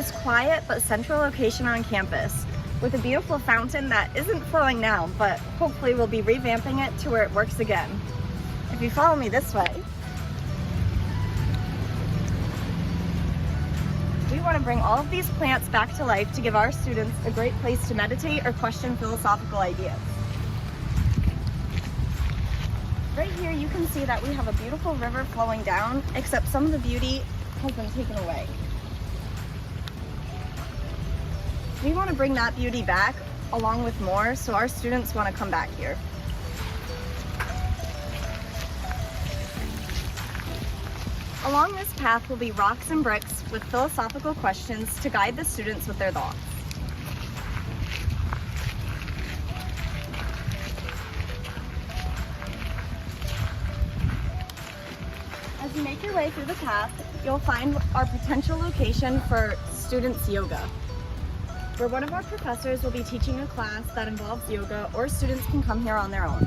this quiet but central location on campus with a beautiful fountain that isn't flowing now, but hopefully we'll be revamping it to where it works again. If you follow me this way, we want to bring all of these plants back to life to give our students a great place to meditate or question philosophical ideas. Right here you can see that we have a beautiful river flowing down, except some of the beauty has been taken away. We want to bring that beauty back along with more, so our students want to come back here. Along this path will be rocks and bricks with philosophical questions to guide the students with their thoughts. As you make your way through the path, you'll find our potential location for students' yoga, where one of our professors will be teaching a class that involves yoga, or students can come here on their own.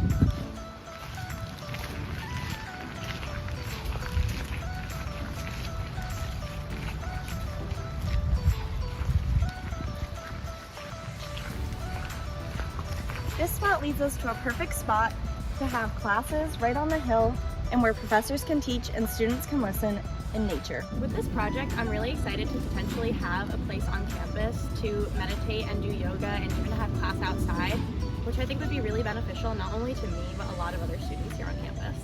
This spot leads us to a perfect spot to have classes right on the hill and where professors can teach and students can listen in nature. With this project, I'm really excited to potentially have a place on campus to meditate and do yoga and even to have class outside, which I think would be really beneficial not only to me, but a lot of other students here on campus.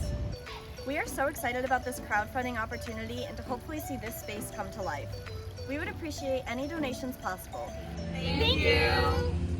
We are so excited about this crowdfunding opportunity and to hopefully see this space come to life. We would appreciate any donations possible. Thank you.